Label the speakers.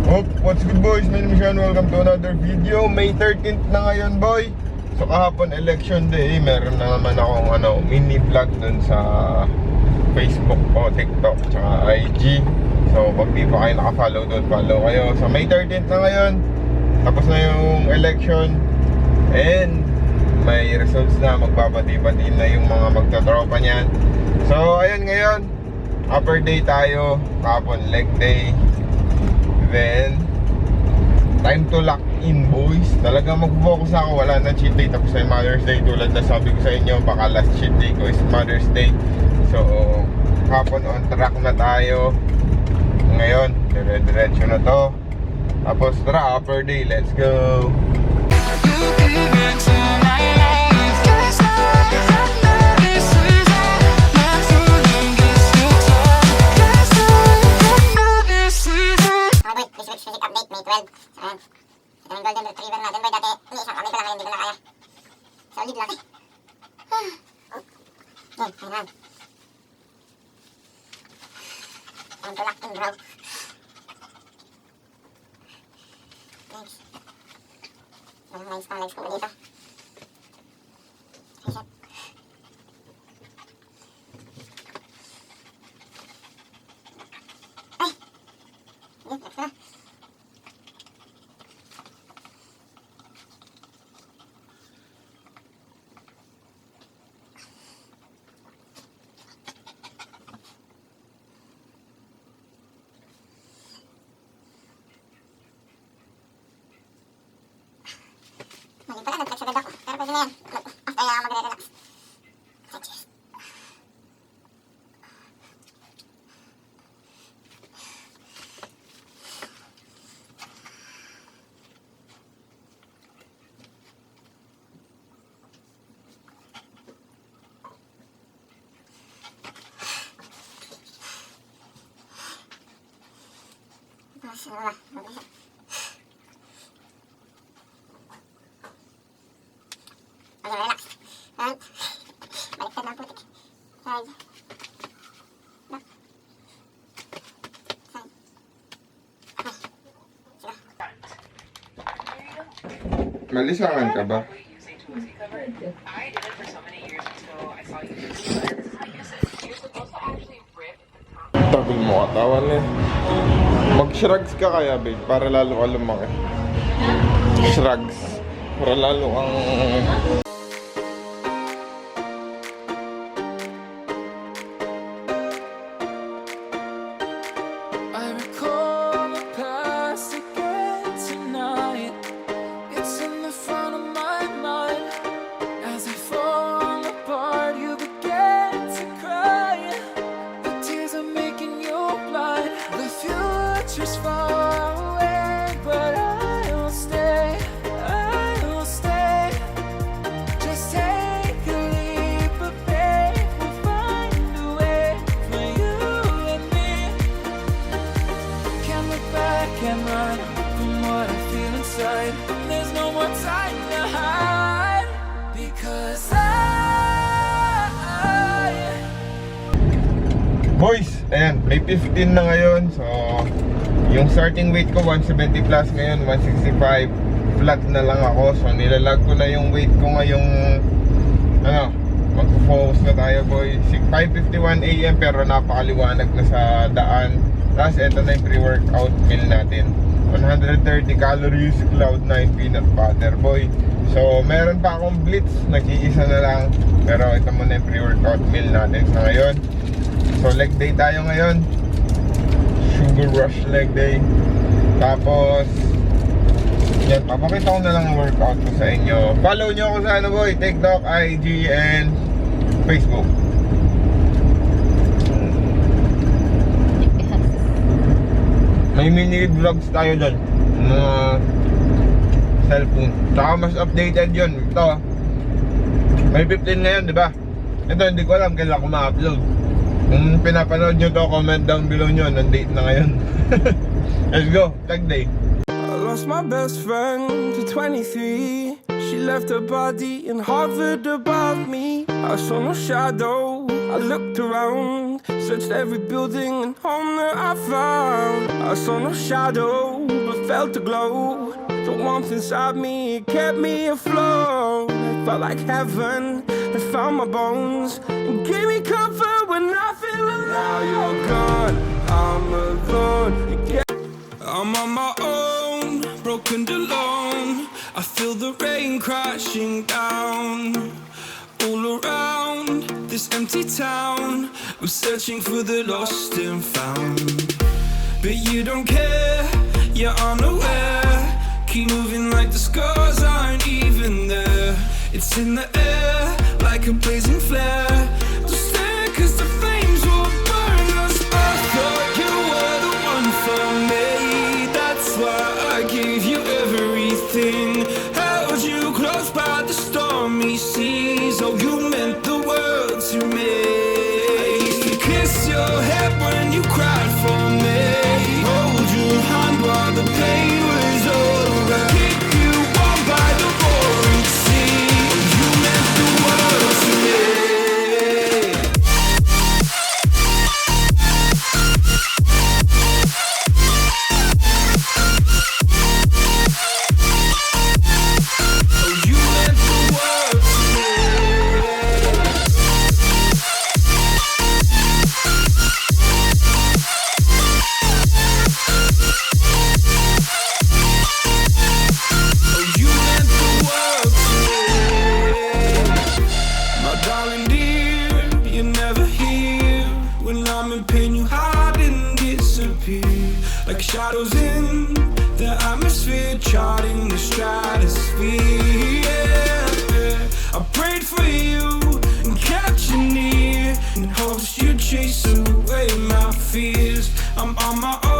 Speaker 1: What's good boys? My name is Sean. Welcome to another video. May 13th na ngayon boy. So kahapon election day, meron na naman akong mini vlog dun sa Facebook o TikTok tsaka IG. So pag di pa kayo nakafollow dun, follow kayo. So May 13th na ngayon. Tapos na yung election. And may results na, magbabati-bati na yung mga magtatropa niyan. So ayun ngayon, upper day tayo. Kahapon leg day. Then time to lock in boys. Talaga mag-focus ako, wala na cheat day. Tapos ay Mother's Day, tulad na sabi ko sa inyo, baka last cheat day ko is Mother's Day. So hapon on track na tayo. Ngayon dire-diretso na to. Tapos tara, upper day, let's go.
Speaker 2: Physics update, May 12. Ayan. Ito yung golden retriever natin. Boy, dati, isang kamay ko lang ngayon, hindi ko na kaya. Solid lang. Yan, ayan. Time to lock in, bro. Thanks. Walang legs ko dito. Reset. Ay! Yan, next na. Mali pala, nag-text agad ako. Pero pwede na yan. After na magre-relax. Cheers. Relax. And baliktad ng putik. Side. Back. Side. Okay. Sige.
Speaker 1: Malisangan ka ba? Tagal mo katawan eh. Mag-shrugs ka kaya babe, para lalo ka lumaki. Shrugs. Para lalo kang...
Speaker 3: Can't run from what I feel inside. There's no more time to hide, because
Speaker 1: Boys, ayan, May 15 na ngayon. So, yung starting weight ko 170 plus ngayon, 165. Flat na lang ako. So, nilalag ko na yung weight ko ngayong mag-focus na tayo boy. 5:51 AM pero napakaliwanag na sa daan. Tapos ito na yung pre-workout meal natin. 130 calories, Cloud9 peanut butter boy. So meron pa akong blitz, nag-iisa na lang. Pero ito muna yung pre-workout meal natin sa ngayon. So leg day tayo ngayon. Sugar rush leg day. Tapos yan, papakita ko na lang ang workout ko sa inyo. Follow nyo ako sa boy, TikTok, IG, and Facebook. May mini vlogs tayo dyan, mga cellphone. Saka mas updated yun. Ito, may 15 ngayon, di ba? Ito, hindi ko alam kailan ko ma-upload. Kung pinapanood nyo to, comment down below nyo. Nandate na ngayon. Let's go, leg day.
Speaker 3: I lost my best friend to 23. She left her body and hovered above me. I saw no shadow, I looked around, searched every building and home that I found. I saw no shadow, but felt the glow. The warmth inside me kept me afloat. It felt like heaven had found my bones and gave me comfort when I feel alone. Now you're gone, I'm alone again. I'm on my own, broken and alone. I feel the rain crashing down all around this empty town. I'm searching for the lost and found, but you don't care, you're unaware. Keep moving like the scars aren't even there. It's in the air like a blazing flare. Don't stare 'cause the flames will burn us. I thought you were the one for me. That's why I gave you everything. Held you close by the stormy seas. Oh, you meant the world to me. I used to kiss your head when you cried for me. Hold your hand while the pain was over. Keep you warm by the roaring sea. You meant the world to me. Oh, you meant the world to me. Oh, you meant the world to me. My darling dear, you're never here. When I'm in pain, you hide and disappear. Like shadows in the atmosphere, charting the stratosphere. Yeah. I prayed for you and kept you near in hopes you'd chase away my fears. I'm on my own.